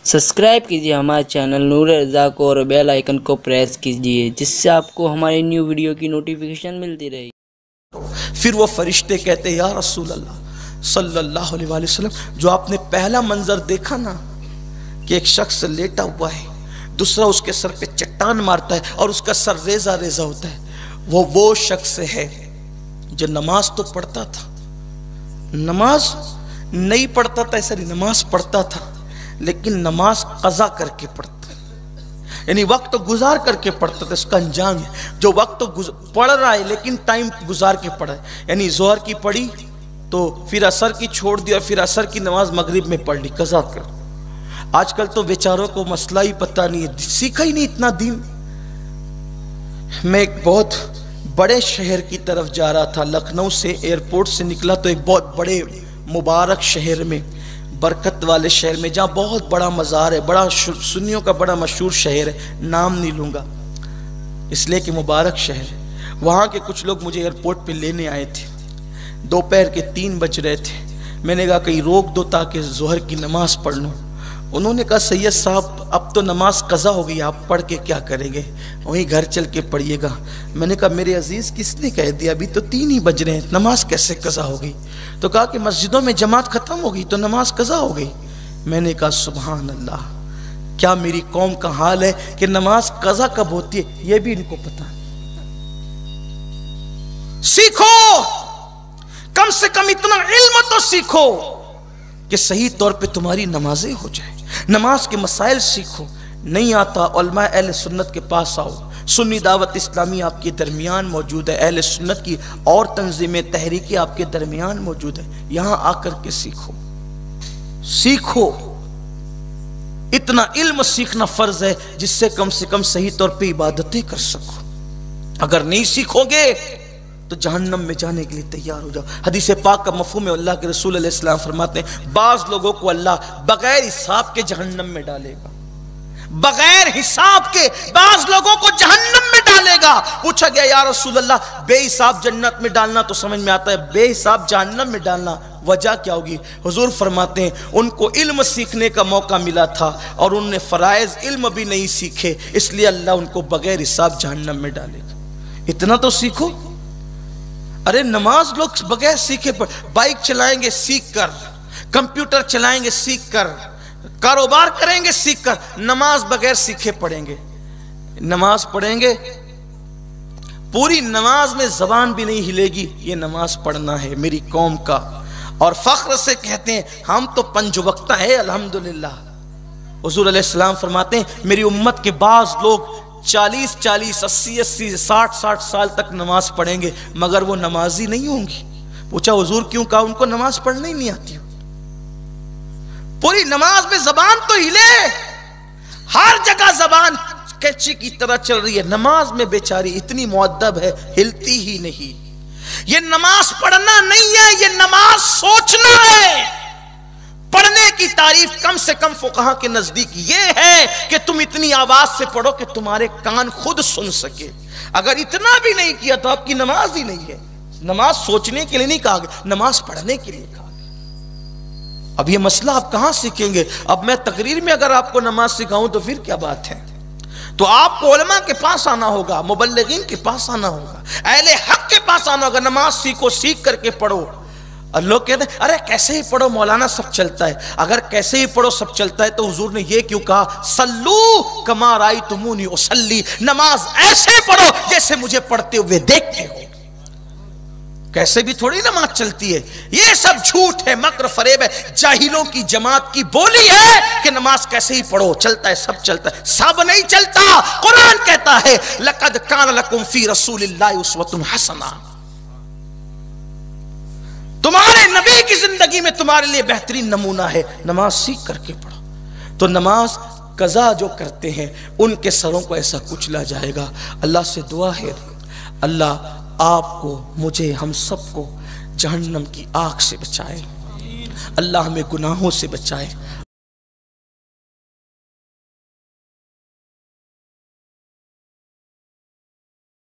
Subscribe कीजिए हमारे channel नूर रज़ा को और बेल आइकन को प्रेस कीजिए जिससे आपको हमारी न्यू वीडियो की नोटिफिकेशन मिलती रहे। फिर वो फरिश्ते कहते या रसूल अल्लाह सल्लल्लाहु अलैहि वसल्लम, जो आपने पहला मंजर देखा ना कि एक शख्स लेटा हुआ है, दूसरा उसके सर पे चट्टान मारता है और उसका सर रेजा रेजा होता है, वो शख्स है जो नमाज तो पढ़ता था, नमाज नहीं पढ़ता था, सॉरी नमाज पढ़ता था लेकिन नमाज कज़ा करके पढ़ता, यानी वक्त तो गुजार करके पढ़ता था। इसका अंजाम है जो वक्त तो पढ़ रहा है लेकिन टाइम गुजार के पढ़ा है, यानी जोहर की पढ़ी तो फिर असर की छोड़ दी और फिर असर की नमाज मगरिब में पढ़ ली, कज़ा कर। आजकल तो बेचारों को मसला ही पता नहीं है, सीखा ही नहीं इतना दीन। मैं एक बहुत बड़े शहर की तरफ जा रहा था, लखनऊ से एयरपोर्ट से निकला तो एक बहुत बड़े मुबारक शहर में, बरकत वाले शहर में, जहाँ बहुत बड़ा मज़ार है, बड़ा सुन्नियों का बड़ा मशहूर शहर है, नाम नहीं लूँगा इसलिए कि मुबारक शहर है। वहाँ के कुछ लोग मुझे एयरपोर्ट पे लेने आए थे, दोपहर के 3 बज रहे थे। मैंने कहा कहीं रोक दो ताकि जोहर की नमाज पढ़ लूँ। उन्होंने कहा सैयद साहब अब तो नमाज कज़ा हो गई, आप पढ़ के क्या करेंगे, वहीं घर चल के पढ़िएगा। मैंने कहा मेरे अजीज़ किसने कह दिया, अभी तो 3 ही बज रहे हैं, नमाज कैसे कज़ा हो गई। तो कहा कि मस्जिदों में जमात ख़त्म हो गई तो नमाज कज़ा हो गई। मैंने कहा सुभान अल्लाह, क्या मेरी कौम का हाल है कि नमाज कज़ा कब होती है ये भी इनको पता। सीखो, कम से कम इतना इल्म तो सीखो कि सही तौर पे तुम्हारी नमाजें हो जाए, नमाज के मसाइल सीखो। नहीं आता उलमा अहले सुन्नत के पास आओ, सुन्नी दावत इस्लामी आपके दरमियान मौजूद है, अहले सुन्नत की और तंजीमें तहरीकी आपके दरमियान मौजूद है, यहां आकर के सीखो। सीखो, इतना इल्म सीखना फर्ज है जिससे कम से कम सही तौर पे इबादतें कर सको। अगर नहीं सीखोगे तो जहन्नम में जाने के लिए तैयार हो जाओ। हदीस पाक का मफहूम है, अल्लाह के रसूल अलैहि सलाम फरमाते हैं बाज लोगों को अल्लाह बगैर हिसाब के जहन्नम में डालेगा, बगैर हिसाब के बाज लोगों को जहन्नम में डालेगा। पूछा गया या रसूल अल्लाह बेहिसाब जन्नत में डालना तो समझ में आता है, बेहिसाब जहन्नम में डालना वजह क्या होगी। हुजूर फरमाते हैं उनको इल्म सीखने का मौका मिला था और उन्होंने फराइज इल्म भी नहीं सीखे, इसलिए अल्लाह उनको बगैर हिसाब जहन्नम में डालेगा। इतना तो सीखो। अरे नमाज लोग बगैर सीखे बाइक चलाएंगे सीख कर, कंप्यूटर चलाएंगे सीख कर, कारोबार करेंगे सीख कर, नमाज बगैर सीखे पढ़ेंगे। नमाज पढ़ेंगे पूरी नमाज में जबान भी नहीं हिलेगी, ये नमाज पढ़ना है मेरी कौम का। और फख्र से कहते हैं हम तो पंजवक्ता है अल्हम्दुलिल्लाह। हुजूर अलैहिस्सलाम फरमाते हैं मेरी उम्मत के बाज लोग 40-40, 80-80, 60-60 साल तक नमाज पढ़ेंगे मगर वो नमाजी नहीं होंगी। पूछा हुजूर क्यों, कहा उनको नमाज पढ़ने ही नहीं आती। पूरी नमाज में जबान तो हिले, हर जगह जबान कैंची की तरह चल रही है, नमाज में बेचारी इतनी मुअद्दब है हिलती ही नहीं। ये नमाज पढ़ना नहीं है, ये नमाज सोचना है। पढ़ने की तारीफ कम से कम फुकहा के नजदीक ये है कि तुम इतनी आवाज से पढ़ो कि तुम्हारे कान खुद सुन सके। अगर इतना भी नहीं किया तो आपकी नमाज ही नहीं है। नमाज सोचने के लिए नहीं कहा गया, नमाज पढ़ने के लिए कहा गया। अब ये मसला आप कहां सीखेंगे। अब मैं तकरीर में अगर आपको नमाज सिखाऊं तो फिर क्या बात है। तो आपको उलमा के पास आना होगा, मुबल्लिगीन के पास आना होगा, अहले हक के पास आना होगा। नमाज सीखो, सीख करके पढ़ो। और लोग कहते हैं अरे कैसे ही पढ़ो मौलाना सब चलता है। अगर कैसे ही पढ़ो सब चलता है तो हुजूर ने ये क्यों कहा सल्लू कमा रायतुमूनी उसल्ली, नमाज ऐसे पढ़ो जैसे मुझे पढ़ते हुए देखते हो। कैसे भी थोड़ी नमाज चलती है, ये सब झूठ है, मक्र फरेब है, जाहिलों की जमात की बोली है कि नमाज कैसे ही पढ़ो चलता है, सब चलता है। सब नहीं चलता। कुरान कहता है लक़द कान लकुम फी रसूलिल्लाहि उस्वतुन हसना, तुम्हारे नबी की जिंदगी में तुम्हारे लिए बेहतरीन नमूना है। नमाज सीख करके पढ़ो। तो नमाज कज़ा जो करते हैं उनके सरों को ऐसा कुचला जाएगा। अल्लाह से दुआ है अल्लाह आपको, मुझे, हम सबको जहन्नम की आग से बचाए, अल्लाह हमें गुनाहों से बचाए।